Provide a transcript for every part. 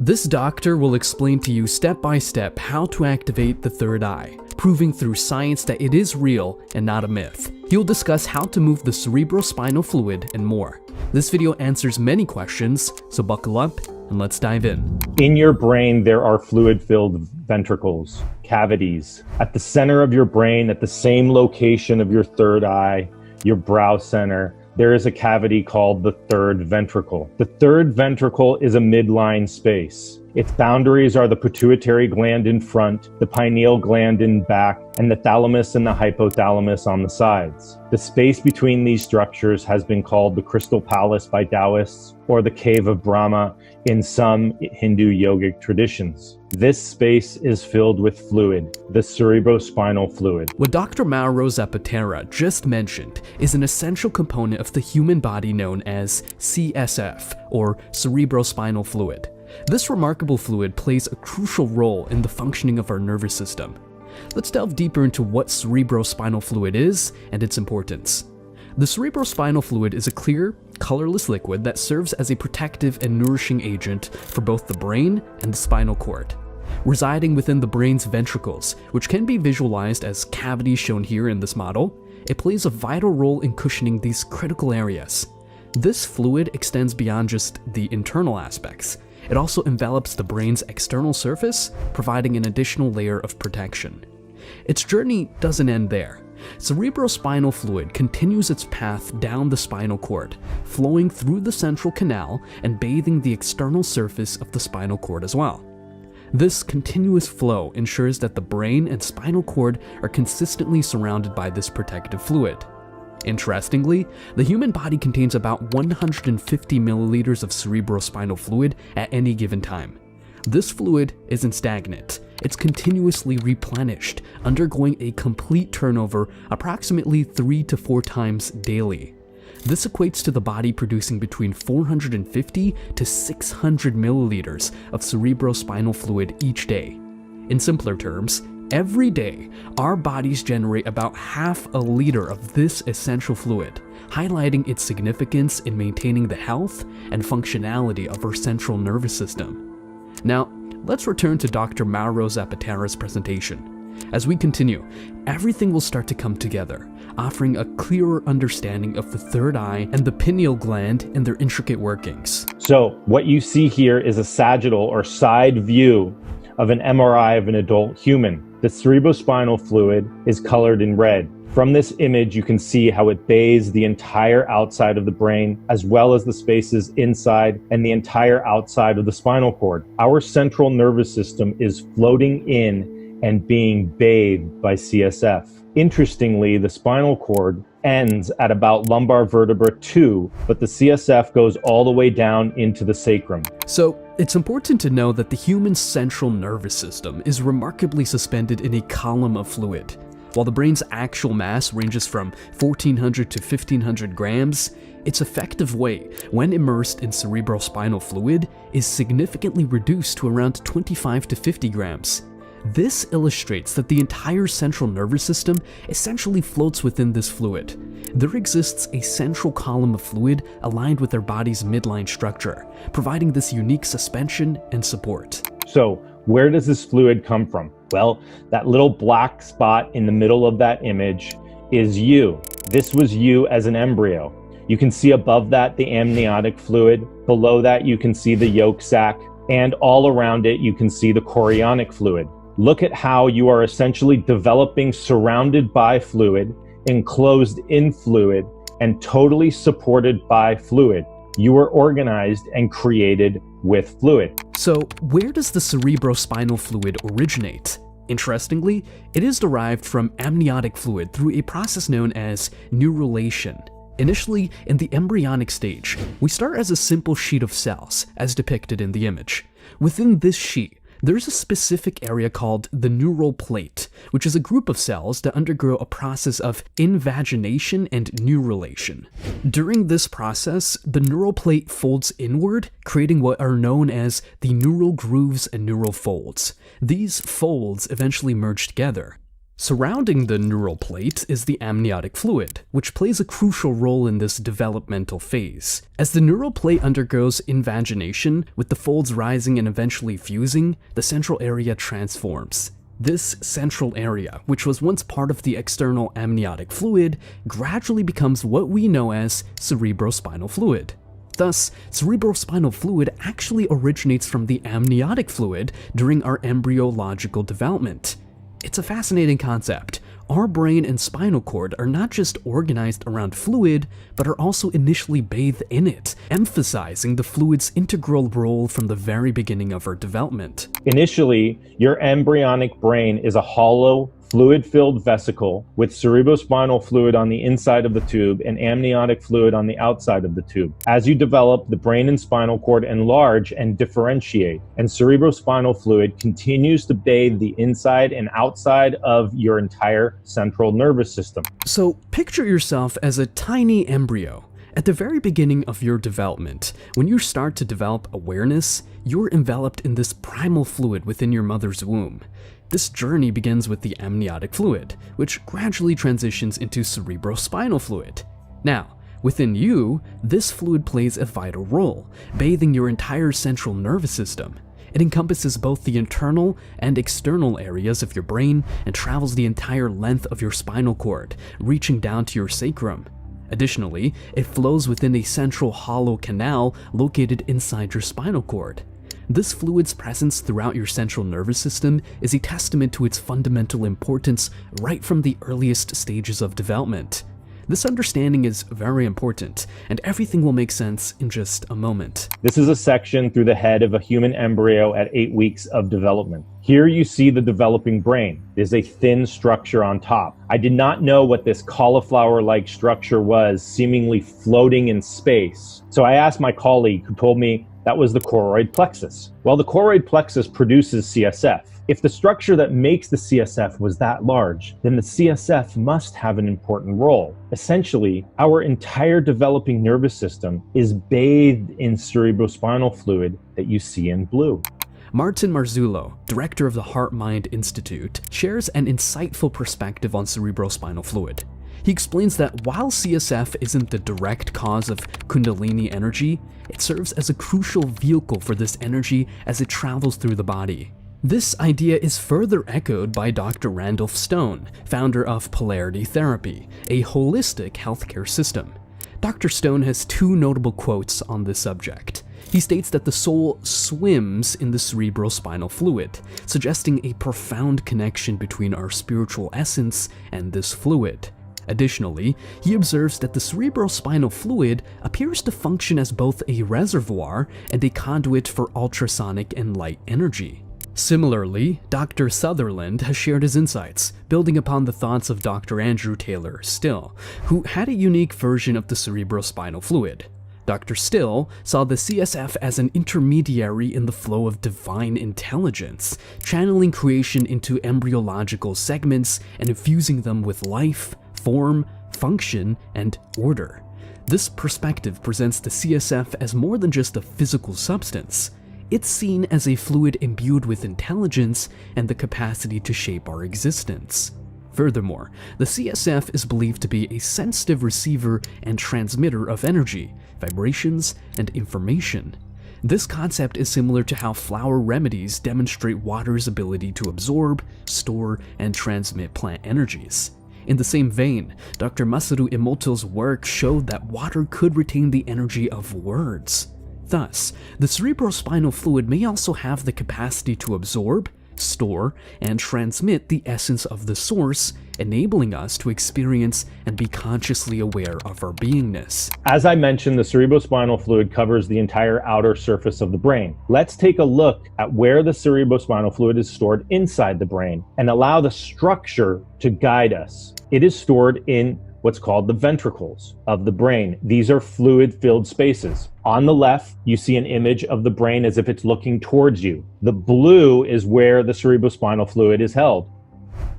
This doctor will explain to you step by step how to activate the third eye, proving through science that it is real and not a myth. He'll discuss how to move the cerebrospinal fluid and more. This video answers many questions, so buckle up and let's dive in. In your brain, there are fluid-filled ventricles, cavities. At the center of your brain, at the same location of your third eye, your brow center, there is a cavity called the third ventricle. The third ventricle is a midline space. Its boundaries are the pituitary gland in front, the pineal gland in back, and the thalamus and the hypothalamus on the sides. The space between these structures has been called the crystal palace by Taoists, or the cave of Brahma in some Hindu yogic traditions. This space is filled with fluid, the cerebrospinal fluid. What Dr. Mauro Zapatera just mentioned is an essential component of the human body known as CSF, or cerebrospinal fluid. This remarkable fluid plays a crucial role in the functioning of our nervous system. Let's delve deeper into what cerebrospinal fluid is and its importance. The cerebrospinal fluid is a clear, colorless liquid that serves as a protective and nourishing agent for both the brain and the spinal cord. Residing within the brain's ventricles, which can be visualized as cavities shown here in this model, it plays a vital role in cushioning these critical areas. This fluid extends beyond just the internal aspects. It also envelops the brain's external surface, providing an additional layer of protection. Its journey doesn't end there. Cerebrospinal fluid continues its path down the spinal cord, flowing through the central canal and bathing the external surface of the spinal cord as well. This continuous flow ensures that the brain and spinal cord are consistently surrounded by this protective fluid. Interestingly, the human body contains about 150 milliliters of cerebrospinal fluid at any given time. This fluid isn't stagnant. It's continuously replenished, undergoing a complete turnover approximately 3 to 4 times daily. This equates to the body producing between 450 to 600 milliliters of cerebrospinal fluid each day. In simpler terms, every day, our bodies generate about half a liter of this essential fluid, highlighting its significance in maintaining the health and functionality of our central nervous system. Now, let's return to Dr. Mauro Zapatera's presentation. As we continue, everything will start to come together, offering a clearer understanding of the third eye and the pineal gland and their intricate workings. So, what you see here is a sagittal or side view of an MRI of an adult human. The cerebrospinal fluid is colored in red. From this image, you can see how it bathes the entire outside of the brain, as well as the spaces inside and the entire outside of the spinal cord. Our central nervous system is floating in and being bathed by CSF. Interestingly, the spinal cord ends at about lumbar vertebra 2, but the CSF goes all the way down into the sacrum. So, it's important to know that the human central nervous system is remarkably suspended in a column of fluid. While the brain's actual mass ranges from 1,400 to 1,500 grams, its effective weight, when immersed in cerebrospinal fluid, is significantly reduced to around 25 to 50 grams. This illustrates that the entire central nervous system essentially floats within this fluid. There exists a central column of fluid aligned with our body's midline structure, providing this unique suspension and support. So, where does this fluid come from? Well, that little black spot in the middle of that image is you. This was you as an embryo. You can see above that the amniotic fluid. Below that you can see the yolk sac, and all around it you can see the chorionic fluid. Look at how you are essentially developing surrounded by fluid, enclosed in fluid, and totally supported by fluid. You are organized and created with fluid. So, where does the cerebrospinal fluid originate? Interestingly, it is derived from amniotic fluid through a process known as neurulation. Initially, in the embryonic stage, we start as a simple sheet of cells, as depicted in the image. Within this sheet, there's a specific area called the neural plate, which is a group of cells that undergo a process of invagination and neurulation. During this process, the neural plate folds inward, creating what are known as the neural grooves and neural folds. These folds eventually merge together. Surrounding the neural plate is the amniotic fluid, which plays a crucial role in this developmental phase. As the neural plate undergoes invagination, with the folds rising and eventually fusing, the central area transforms. This central area, which was once part of the external amniotic fluid, gradually becomes what we know as cerebrospinal fluid. Thus, cerebrospinal fluid actually originates from the amniotic fluid during our embryological development. It's a fascinating concept. Our brain and spinal cord are not just organized around fluid, but are also initially bathed in it, emphasizing the fluid's integral role from the very beginning of our development. Initially, your embryonic brain is a hollow, fluid-filled vesicle with cerebrospinal fluid on the inside of the tube and amniotic fluid on the outside of the tube. As you develop, the brain and spinal cord enlarge and differentiate, and cerebrospinal fluid continues to bathe the inside and outside of your entire central nervous system. So picture yourself as a tiny embryo. At the very beginning of your development, when you start to develop awareness, you're enveloped in this primal fluid within your mother's womb. This journey begins with the amniotic fluid, which gradually transitions into cerebrospinal fluid. Now, within you, this fluid plays a vital role, bathing your entire central nervous system. It encompasses both the internal and external areas of your brain and travels the entire length of your spinal cord, reaching down to your sacrum. Additionally, it flows within a central hollow canal located inside your spinal cord. This fluid's presence throughout your central nervous system is a testament to its fundamental importance right from the earliest stages of development. This understanding is very important, and everything will make sense in just a moment. This is a section through the head of a human embryo at 8 weeks of development. Here you see the developing brain. There's a thin structure on top. I did not know what this cauliflower-like structure was, seemingly floating in space. So I asked my colleague, who told me that was the choroid plexus. Well, the choroid plexus produces CSF. If the structure that makes the CSF was that large, then the CSF must have an important role. Essentially, our entire developing nervous system is bathed in cerebrospinal fluid that you see in blue. Martin Marzullo, director of the Heart-Mind Institute, shares an insightful perspective on cerebrospinal fluid. He explains that while CSF isn't the direct cause of Kundalini energy, it serves as a crucial vehicle for this energy as it travels through the body. This idea is further echoed by Dr. Randolph Stone, founder of Polarity Therapy, a holistic healthcare system. Dr. Stone has two notable quotes on this subject. He states that the soul swims in the cerebrospinal fluid, suggesting a profound connection between our spiritual essence and this fluid. Additionally, he observes that the cerebrospinal fluid appears to function as both a reservoir and a conduit for ultrasonic and light energy. Similarly, Dr. Sutherland has shared his insights, building upon the thoughts of Dr. Andrew Taylor Still, who had a unique version of the cerebrospinal fluid. Dr. Still saw the CSF as an intermediary in the flow of divine intelligence, channeling creation into embryological segments and infusing them with life, form, function, and order. This perspective presents the CSF as more than just a physical substance. It's seen as a fluid imbued with intelligence and the capacity to shape our existence. Furthermore, the CSF is believed to be a sensitive receiver and transmitter of energy, vibrations, and information. This concept is similar to how flower remedies demonstrate water's ability to absorb, store, and transmit plant energies. In the same vein, Dr. Masaru Emoto's work showed that water could retain the energy of words. Thus, the cerebrospinal fluid may also have the capacity to absorb, store, and transmit the essence of the source, enabling us to experience and be consciously aware of our beingness. As I mentioned, the cerebrospinal fluid covers the entire outer surface of the brain. Let's take a look at where the cerebrospinal fluid is stored inside the brain and allow the structure to guide us. It is stored in what's called the ventricles of the brain. These are fluid-filled spaces. On the left, you see an image of the brain as if it's looking towards you. The blue is where the cerebrospinal fluid is held.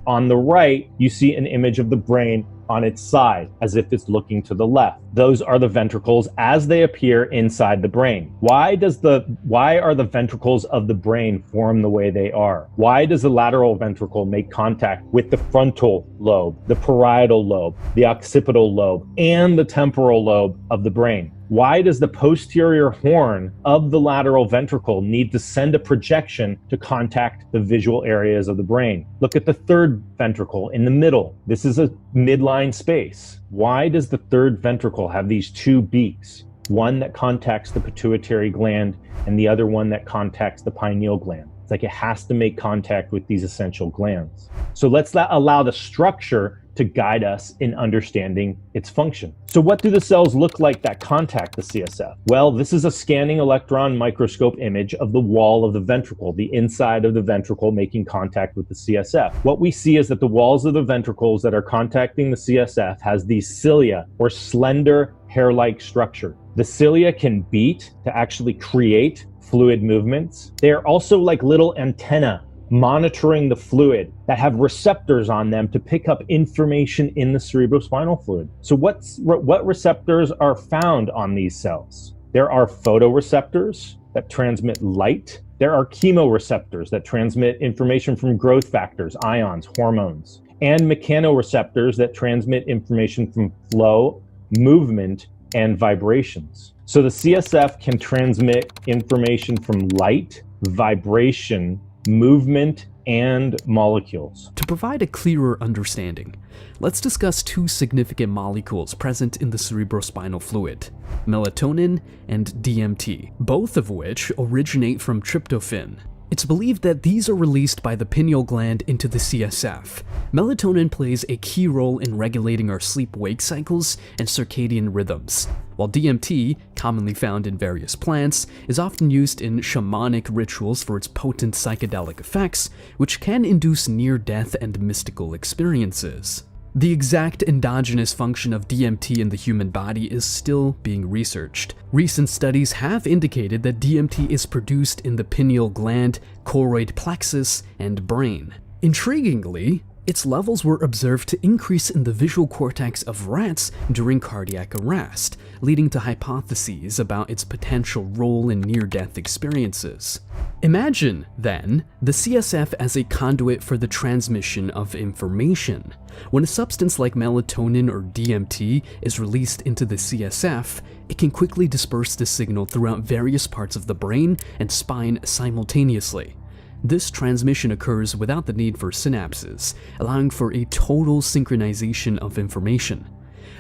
On the right, you see an image of the brain on its side, as if it's looking to the left. Those are the ventricles as they appear inside the brain. Why are the ventricles of the brain form the way they are? Why does the lateral ventricle make contact with the frontal lobe, the parietal lobe, the occipital lobe, and the temporal lobe of the brain? Why does the posterior horn of the lateral ventricle need to send a projection to contact the visual areas of the brain? Look at the third ventricle in the middle. This is a midline space. Why does the third ventricle have these two beaks? One that contacts the pituitary gland and the other one that contacts the pineal gland. It's like it has to make contact with these essential glands. So let's allow the structure to guide us in understanding its function. So what do the cells look like that contact the CSF? Well, this is a scanning electron microscope image of the wall of the ventricle, the inside of the ventricle making contact with the CSF. What we see is that the walls of the ventricles that are contacting the CSF has these cilia, or slender hair-like structure. The cilia can beat to actually create fluid movements. They are also like little antennae monitoring the fluid that have receptors on them to pick up information in the cerebrospinal fluid. So what receptors are found on these cells? There are photoreceptors that transmit light. There are chemoreceptors that transmit information from growth factors, ions, hormones, and mechanoreceptors that transmit information from flow, movement, and vibrations. So the CSF can transmit information from light, vibration, movement, and molecules. To provide a clearer understanding, let's discuss two significant molecules present in the cerebrospinal fluid, melatonin and DMT, both of which originate from tryptophan. It's believed that these are released by the pineal gland into the CSF. Melatonin plays a key role in regulating our sleep-wake cycles and circadian rhythms, while DMT, commonly found in various plants, is often used in shamanic rituals for its potent psychedelic effects, which can induce near-death and mystical experiences. The exact endogenous function of DMT in the human body is still being researched. Recent studies have indicated that DMT is produced in the pineal gland, choroid plexus, and brain. Intriguingly, its levels were observed to increase in the visual cortex of rats during cardiac arrest, leading to hypotheses about its potential role in near-death experiences. Imagine, then, the CSF as a conduit for the transmission of information. When a substance like melatonin or DMT is released into the CSF, it can quickly disperse the signal throughout various parts of the brain and spine simultaneously. This transmission occurs without the need for synapses, allowing for a total synchronization of information.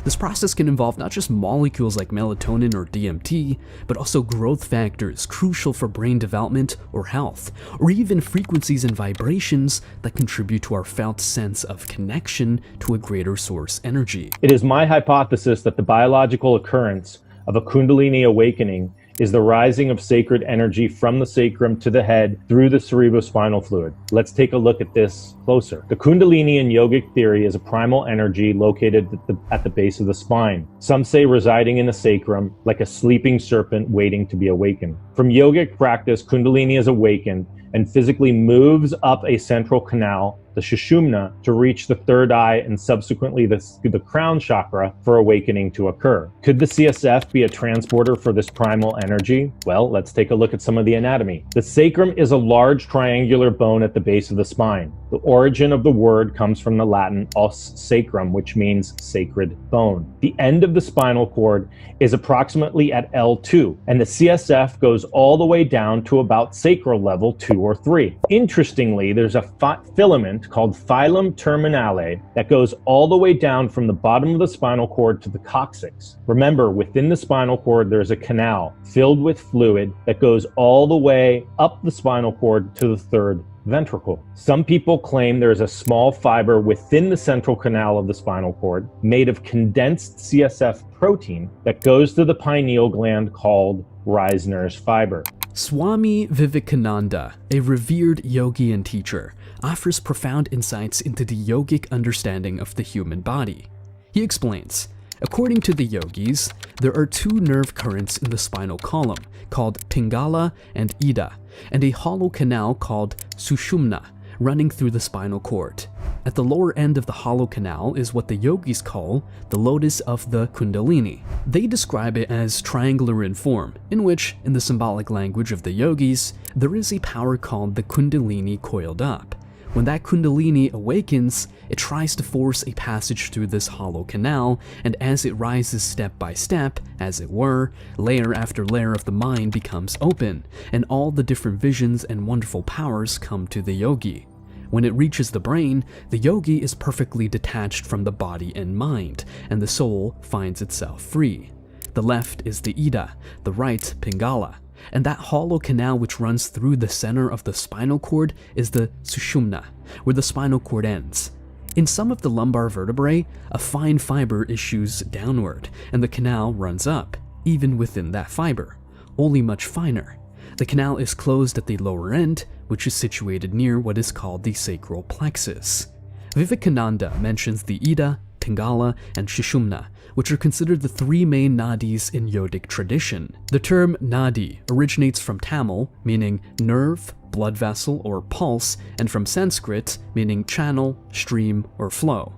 This process can involve not just molecules like melatonin or DMT, but also growth factors crucial for brain development or health, or even frequencies and vibrations that contribute to our felt sense of connection to a greater source energy. It is my hypothesis that the biological occurrence of a Kundalini awakening is the rising of sacred energy from the sacrum to the head through the cerebrospinal fluid. Let's take a look at this closer. The Kundalini in yogic theory is a primal energy located at the base of the spine. Some say residing in the sacrum, like a sleeping serpent waiting to be awakened. From yogic practice, Kundalini is awakened and physically moves up a central canal, the Sushumna, to reach the third eye and subsequently the crown chakra for awakening to occur. Could the CSF be a transporter for this primal energy? Well, let's take a look at some of the anatomy. The sacrum is a large triangular bone at the base of the spine. The origin of the word comes from the Latin os sacrum, which means sacred bone. The end of the spinal cord is approximately at L2, and the CSF goes all the way down to about sacral level 2 or 3. Interestingly, there's a filament called phylum terminale that goes all the way down from the bottom of the spinal cord to the coccyx. Remember, within the spinal cord, there's a canal filled with fluid that goes all the way up the spinal cord to the third ventricle. Some people claim there is a small fiber within the central canal of the spinal cord made of condensed CSF protein that goes to the pineal gland called Reisner's fiber. Swami Vivekananda, a revered yogi and teacher, offers profound insights into the yogic understanding of the human body. He explains, according to the yogis, there are two nerve currents in the spinal column, called Pingala and Ida, and a hollow canal called Sushumna, running through the spinal cord. At the lower end of the hollow canal is what the yogis call the lotus of the Kundalini. They describe it as triangular in form, in which, in the symbolic language of the yogis, there is a power called the Kundalini coiled up. When that Kundalini awakens, it tries to force a passage through this hollow canal, and as it rises step by step, as it were, layer after layer of the mind becomes open, and all the different visions and wonderful powers come to the yogi. When it reaches the brain, the yogi is perfectly detached from the body and mind, and the soul finds itself free. The left is the Ida, the right Pingala, and that hollow canal which runs through the center of the spinal cord is the Sushumna, where the spinal cord ends. In some of the lumbar vertebrae, a fine fiber issues downward, and the canal runs up, even within that fiber, only much finer. The canal is closed at the lower end, which is situated near what is called the sacral plexus. Vivekananda mentions the Ida, Pingala, and Sushumna, which are considered the three main nadis in yogic tradition. The term nadi originates from Tamil, meaning nerve, blood vessel, or pulse, and from Sanskrit, meaning channel, stream, or flow.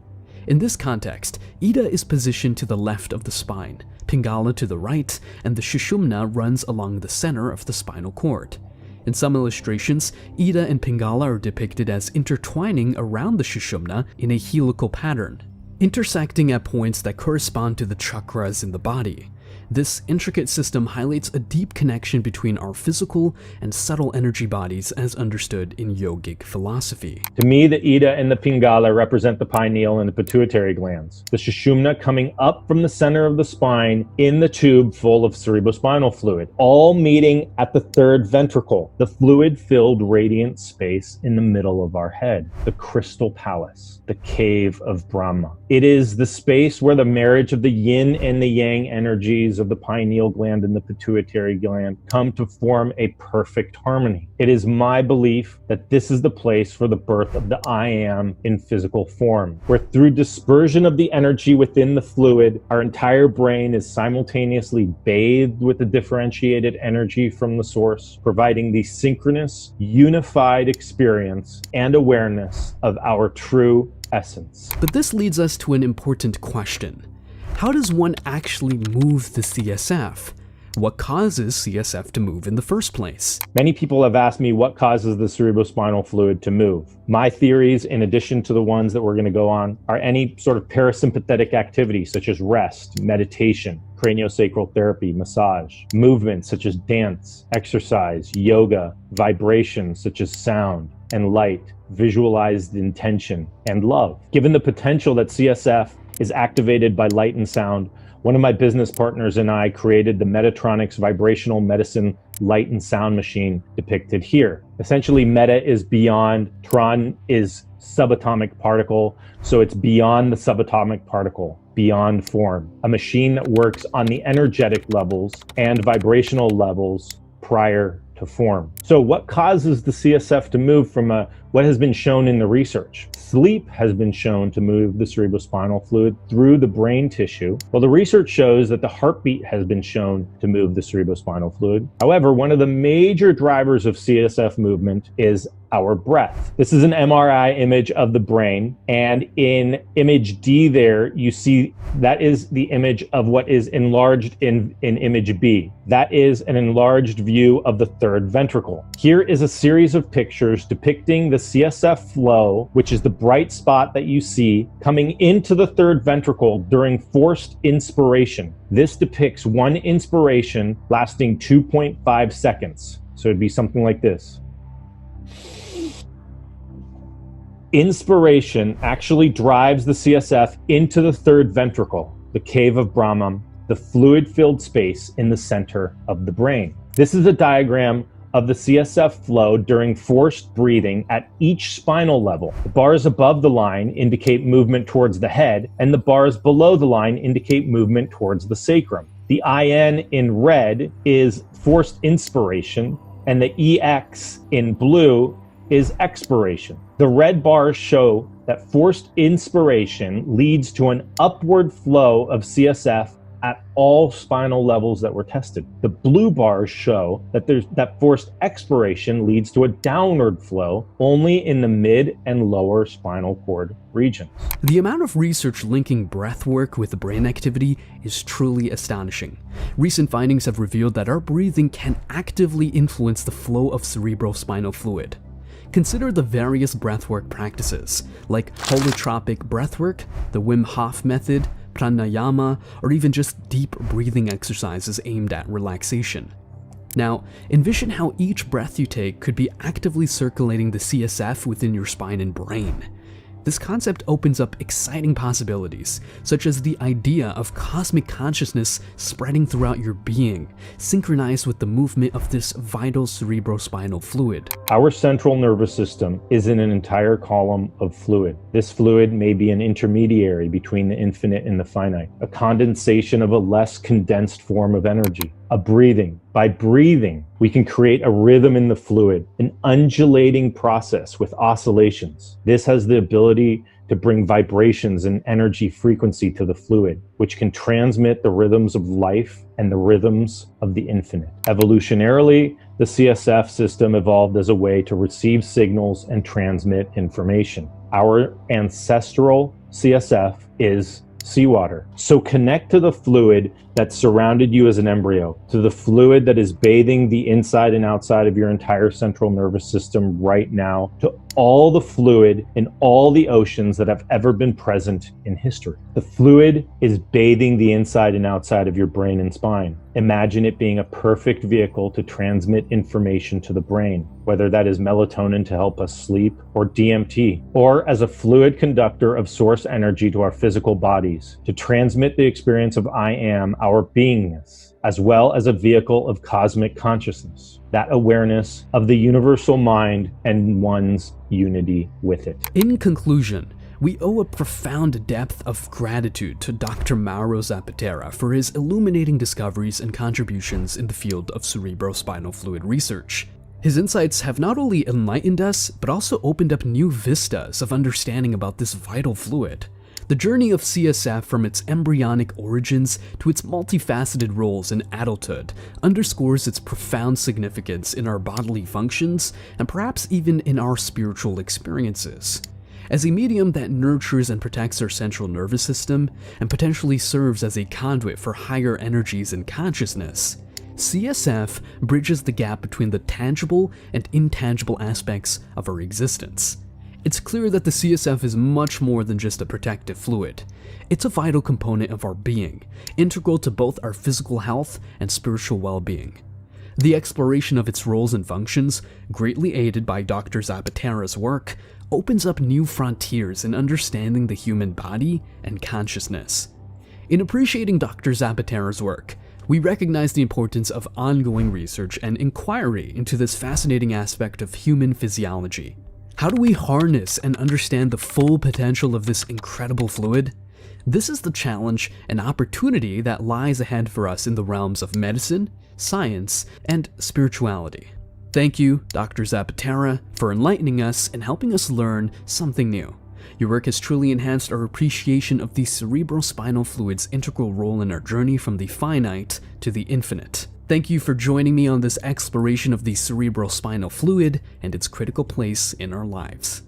In this context, Ida is positioned to the left of the spine, Pingala to the right, and the Sushumna runs along the center of the spinal cord. In some illustrations, Ida and Pingala are depicted as intertwining around the Sushumna in a helical pattern, intersecting at points that correspond to the chakras in the body. This intricate system highlights a deep connection between our physical and subtle energy bodies as understood in yogic philosophy. To me, the Ida and the Pingala represent the pineal and the pituitary glands. The Sushumna coming up from the center of the spine in the tube full of cerebrospinal fluid, all meeting at the third ventricle, the fluid-filled radiant space in the middle of our head, the crystal palace, the cave of Brahma. It is the space where the marriage of the yin and the yang energies of the pineal gland and the pituitary gland come to form a perfect harmony. It is my belief that this is the place for the birth of the I am in physical form, where through dispersion of the energy within the fluid, our entire brain is simultaneously bathed with the differentiated energy from the source, providing the synchronous, unified experience and awareness of our true essence. But this leads us to an important question. How does one actually move the CSF? What causes CSF to move in the first place? Many people have asked me what causes the cerebrospinal fluid to move. My theories, in addition to the ones that we're going to go on, are any sort of parasympathetic activity such as rest, meditation, craniosacral therapy, massage, movements such as dance, exercise, yoga, vibrations such as sound and light, visualized intention, and love. Given the potential that CSF is activated by light and sound, one of my business partners and I created the Metatronics vibrational medicine light and sound machine depicted here. Essentially, meta is beyond, tron is subatomic particle, so it's beyond the subatomic particle, beyond form. A machine that works on the energetic levels and vibrational levels prior to form. So what causes the CSF to move from what has been shown in the research? Sleep has been shown to move the cerebrospinal fluid through the brain tissue. Well, the research shows that the heartbeat has been shown to move the cerebrospinal fluid. However, one of the major drivers of CSF movement is our breath. This is an MRI image of the brain, and in image D there, you see that is the image of what is enlarged in image B. That is an enlarged view of the third ventricle. Here is a series of pictures depicting the CSF flow, which is the bright spot that you see coming into the third ventricle during forced inspiration. This depicts one inspiration lasting 2.5 seconds. So it'd be something like this. Inspiration actually drives the CSF into the third ventricle, the cave of Brahman, the fluid-filled space in the center of the brain. This is a diagram of the CSF flow during forced breathing at each spinal level. The bars above the line indicate movement towards the head, and the bars below the line indicate movement towards the sacrum. The IN in red is forced inspiration, and the EX in blue is expiration. The red bars show that forced inspiration leads to an upward flow of CSF at all spinal levels that were tested. The blue bars show that forced expiration leads to a downward flow only in the mid and lower spinal cord regions. The amount of research linking breath work with brain activity is truly astonishing. Recent findings have revealed that our breathing can actively influence the flow of cerebrospinal fluid. Consider the various breathwork practices, like holotropic breathwork, the Wim Hof method, pranayama, or even just deep breathing exercises aimed at relaxation. Now, envision how each breath you take could be actively circulating the CSF within your spine and brain. This concept opens up exciting possibilities, such as the idea of cosmic consciousness spreading throughout your being, synchronized with the movement of this vital cerebrospinal fluid. Our central nervous system is in an entire column of fluid. This fluid may be an intermediary between the infinite and the finite, a condensation of a less condensed form of energy, a breathing. By breathing, we can create a rhythm in the fluid, an undulating process with oscillations. This has the ability to bring vibrations and energy frequency to the fluid, which can transmit the rhythms of life and the rhythms of the infinite. Evolutionarily, the CSF system evolved as a way to receive signals and transmit information. Our ancestral CSF is seawater. So connect to the fluid that surrounded you as an embryo, to the fluid that is bathing the inside and outside of your entire central nervous system right now, to all the fluid in all the oceans that have ever been present in history. The fluid is bathing the inside and outside of your brain and spine. Imagine it being a perfect vehicle to transmit information to the brain, whether that is melatonin to help us sleep, or DMT, or as a fluid conductor of source energy to our physical bodies, to transmit the experience of I am, our beingness, as well as a vehicle of cosmic consciousness, that awareness of the universal mind and one's unity with it. In conclusion, we owe a profound depth of gratitude to Dr. Mauro Zapatera for his illuminating discoveries and contributions in the field of cerebrospinal fluid research. His insights have not only enlightened us, but also opened up new vistas of understanding about this vital fluid. The journey of CSF from its embryonic origins to its multifaceted roles in adulthood underscores its profound significance in our bodily functions and perhaps even in our spiritual experiences. As a medium that nurtures and protects our central nervous system and potentially serves as a conduit for higher energies and consciousness, CSF bridges the gap between the tangible and intangible aspects of our existence. It's clear that the CSF is much more than just a protective fluid. It's a vital component of our being, integral to both our physical health and spiritual well-being. The exploration of its roles and functions, greatly aided by Dr. Zapatera's work, opens up new frontiers in understanding the human body and consciousness. In appreciating Dr. Zapatera's work, we recognize the importance of ongoing research and inquiry into this fascinating aspect of human physiology. How do we harness and understand the full potential of this incredible fluid? This is the challenge and opportunity that lies ahead for us in the realms of medicine, science, and spirituality. Thank you, Dr. Zapatera, for enlightening us and helping us learn something new. Your work has truly enhanced our appreciation of the cerebrospinal fluid's integral role in our journey from the finite to the infinite. Thank you for joining me on this exploration of the cerebrospinal fluid and its critical place in our lives.